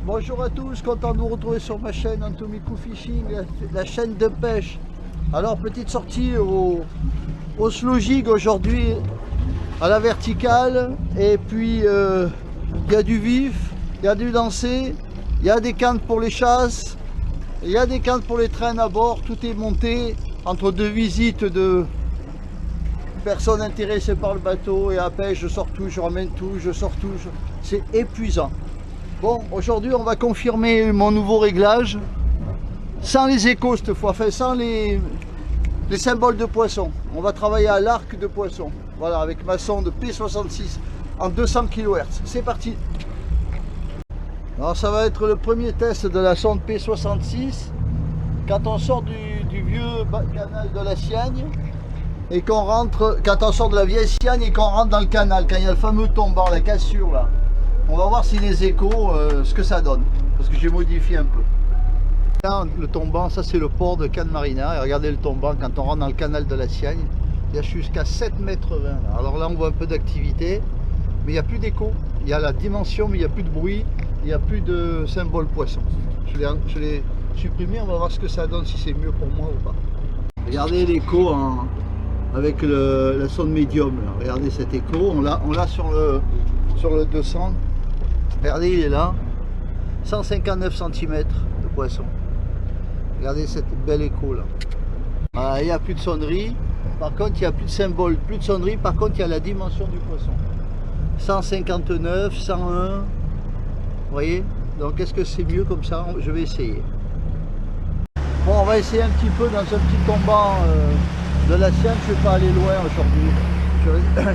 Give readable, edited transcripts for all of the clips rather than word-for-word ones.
Bonjour à tous, content de vous retrouver sur ma chaîne Antomiku Fishing, la chaîne de pêche. Alors petite sortie au slow jig aujourd'hui à la verticale, et puis il y a du vif, il y a du lancé, il y a des cannes pour les chasses, il y a des cannes pour les traînes à bord, tout est monté entre deux visites de personnes intéressées par le bateau et à pêche. Je sors tout, je ramène tout, je sors tout, c'est épuisant. Bon, aujourd'hui on va confirmer mon nouveau réglage, sans les échos cette fois, enfin sans les symboles de poisson. On va travailler à l'arc de poisson, voilà, avec ma sonde P66 en 200 kHz. C'est parti. Alors ça va être le premier test de la sonde P66, quand on sort du vieux canal de la Siagne, et qu'on rentre, quand on sort de la vieille Siagne et qu'on rentre dans le canal, quand il y a le fameux tombant, la cassure là. On va voir si les échos, ce que ça donne, parce que j'ai modifié un peu. Là, le tombant, ça c'est le port de Cannes Marina, et regardez le tombant, quand on rentre dans le canal de la Siagne, il y a jusqu'à 7,20 m. Alors là on voit un peu d'activité, mais il n'y a plus d'écho. Il y a la dimension, mais il n'y a plus de bruit, il n'y a plus de symbole poisson. Je l'ai supprimé, on va voir ce que ça donne, si c'est mieux pour moi ou pas. Regardez l'écho avec la sonde médium, là. Regardez cet écho, on l'a sur le 200. Regardez, il est là, 159 cm de poisson. Regardez cette belle écho là. Ah, il n'y a plus de sonnerie, par contre il n'y a plus de symbole, plus de sonnerie, par contre il y a la dimension du poisson. 159, 101, vous voyez? Donc est-ce que c'est mieux comme ça? Je vais essayer. Bon, on va essayer un petit peu dans un petit tombant de la Sienne. Je ne vais pas aller loin aujourd'hui.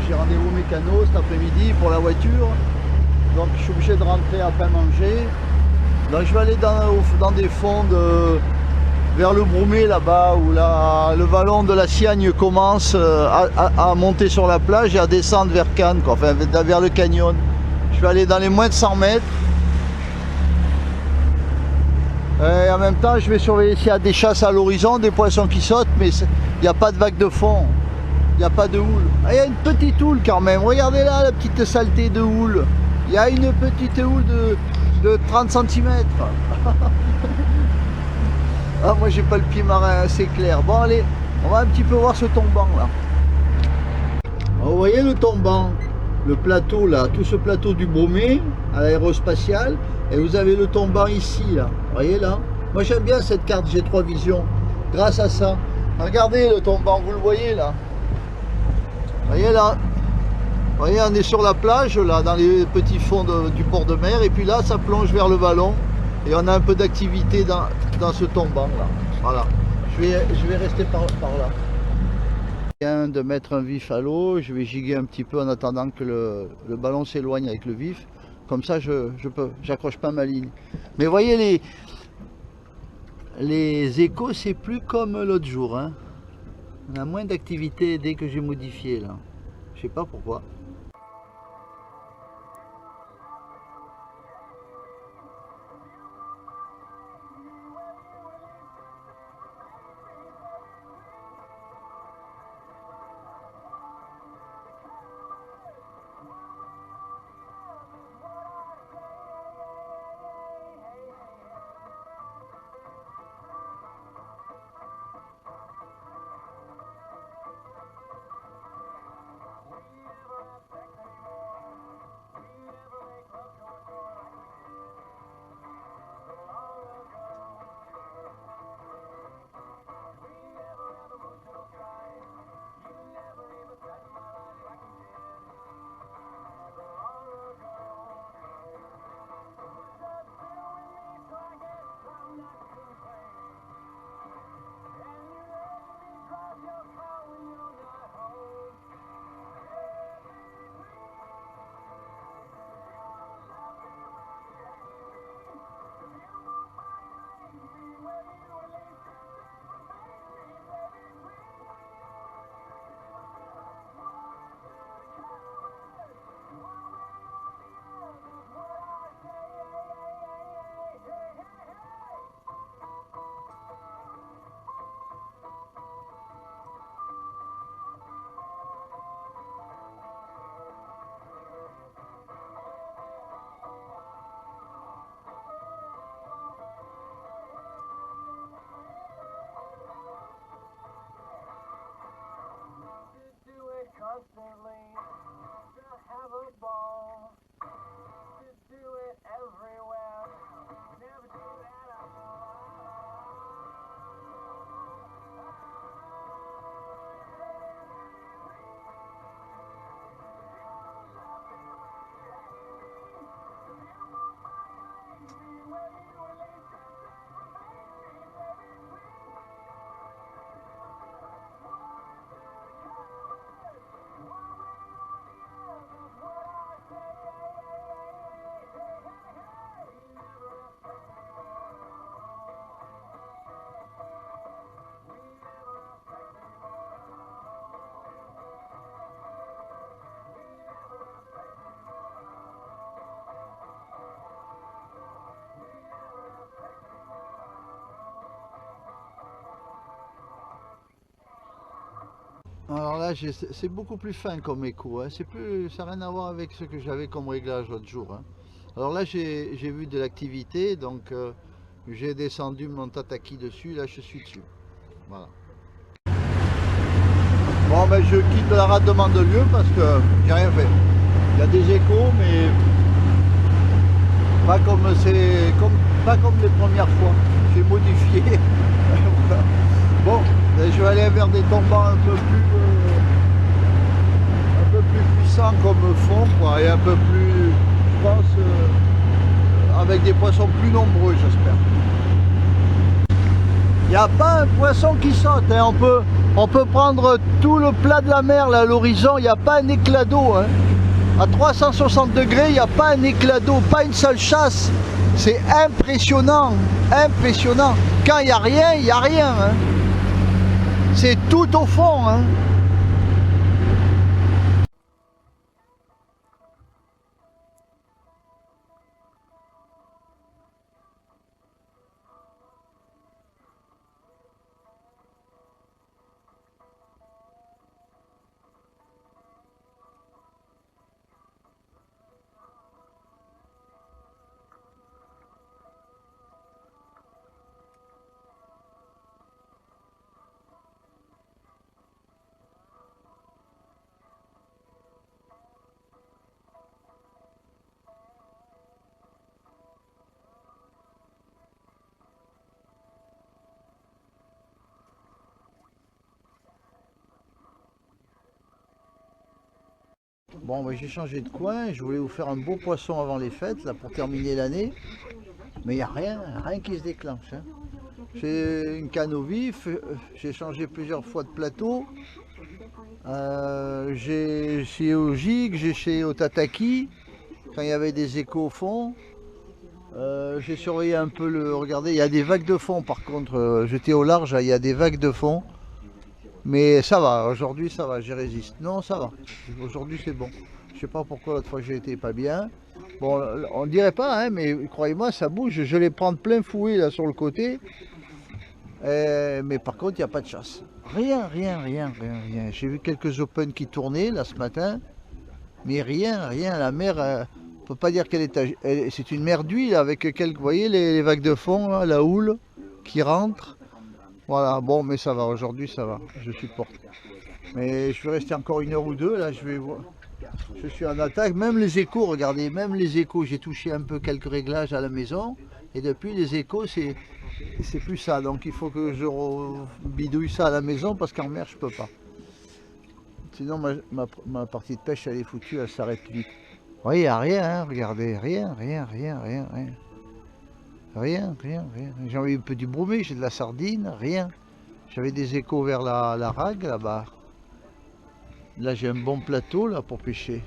J'ai rendez-vous mécano cet après-midi pour la voiture. Donc je suis obligé de rentrer après manger. Donc je vais aller dans des fonds vers le Broumé là-bas, où le vallon de la Siagne commence à monter sur la plage et à descendre vers Cannes, quoi. Enfin vers le canyon. Je vais aller dans les moins de 100 mètres. Et en même temps je vais surveiller s'il y a des chasses à l'horizon, des poissons qui sautent, mais il n'y a pas de vague de fond. Il n'y a pas de houle. Ah, il y a une petite houle quand même. Regardez là la petite saleté de houle. Il y a une petite houle de 30 cm. Ah, moi j'ai pas le pied marin assez clair. Bon allez, on va un petit peu voir ce tombant là. Alors, vous voyez le tombant, le plateau là, tout ce plateau du Bromé à l'aérospatiale, et vous avez le tombant ici là. Vous voyez là. Moi j'aime bien cette carte G3 Vision grâce à ça. Regardez le tombant, vous le voyez là. Vous voyez là. Vous voyez, on est sur la plage là, dans les petits fonds du port de mer, et puis là ça plonge vers le vallon et on a un peu d'activité dans ce tombant là. Voilà, je vais rester par là. Je viens de mettre un vif à l'eau, je vais giguer un petit peu en attendant que le ballon s'éloigne avec le vif, comme ça j'accroche pas ma ligne. Mais vous voyez les échos, c'est plus comme l'autre jour, hein. On a moins d'activité dès que j'ai modifié là, je sais pas pourquoi. Alors là, c'est beaucoup plus fin comme écho, hein. Ça n'a rien à voir avec ce que j'avais comme réglage l'autre jour, hein. Alors là, j'ai vu de l'activité, donc j'ai descendu mon tataki dessus, là je suis dessus. Voilà. Bon, ben je quitte la rade de Mandelieu parce que j'ai rien fait. Il y a des échos, mais pas comme les premières fois. J'ai modifié. Voilà. Bon, je vais aller vers des tombants un peu plus puissants comme fond, quoi, et un peu plus, je pense, avec des poissons plus nombreux, j'espère. Il n'y a pas un poisson qui saute, hein. On peut prendre tout le plat de la mer là, à l'horizon, il n'y a pas un éclat d'eau, hein. À 360 degrés, il n'y a pas un éclat d'eau, pas une seule chasse. C'est impressionnant, impressionnant. Quand il n'y a rien, il n'y a rien, hein. C'est tout au fond, hein. Bon, ben, j'ai changé de coin, je voulais vous faire un beau poisson avant les fêtes, là, pour terminer l'année. Mais il n'y a rien qui se déclenche, hein. J'ai une canne au vif, j'ai changé plusieurs fois de plateau. J'ai essayé au gig, j'ai essayé au tataki, quand il y avait des échos au fond. J'ai surveillé un peu regardez, il y a des vagues de fond par contre, j'étais au large, il y a des vagues de fond. Mais ça va, aujourd'hui ça va, j'y résiste. Non, ça va, aujourd'hui c'est bon. Je sais pas pourquoi l'autre fois j'ai été pas bien. Bon, on dirait pas, hein, mais croyez-moi, ça bouge. Je les prends plein fouet là sur le côté. Mais par contre, il n'y a pas de chasse. Rien. J'ai vu quelques open qui tournaient là ce matin. Mais rien. La mer, on peut pas dire qu'elle est... C'est une mer d'huile avec quelques... Vous voyez les vagues de fond, là, la houle qui rentre. Voilà, bon, mais ça va. Aujourd'hui, ça va. Je supporte. Mais je vais rester encore 1 heure ou 2. Là, je vais voir. Je suis en attaque. Même les échos, regardez. Même les échos, j'ai touché un peu quelques réglages à la maison. Et depuis, les échos, c'est plus ça. Donc, il faut que je bidouille ça à la maison parce qu'en mer, je peux pas. Sinon, ma partie de pêche, elle est foutue. Elle s'arrête vite. Vous voyez, il n'y a rien, hein, regardez. Rien. J'ai envie un peu du bromé, j'ai de la sardine, rien. J'avais des échos vers la rague là-bas. Là j'ai un bon plateau là pour pêcher.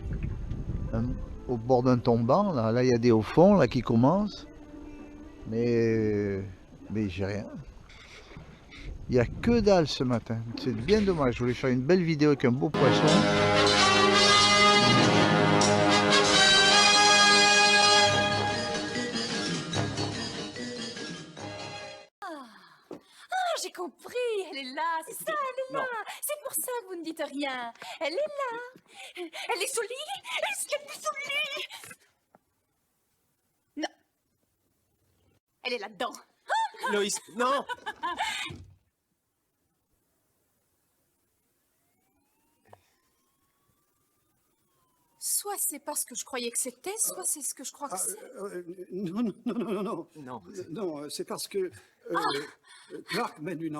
Au bord d'un tombant, là il y a des hauts fonds là qui commencent. Mais j'ai rien. Il n'y a que dalle ce matin. C'est bien dommage. Je voulais faire une belle vidéo avec un beau poisson. J'ai compris, elle est là, c'est ça, elle est là. C'est pour ça que vous ne dites rien. Elle est là. Elle est sous le lit. Est-ce qu'elle est sous le lit? Non. Elle est là-dedans. Loïs, non. Soit c'est pas ce que je croyais que c'était, soit c'est ce que je crois que c'est. Non. Non, c'est parce que Clark mène une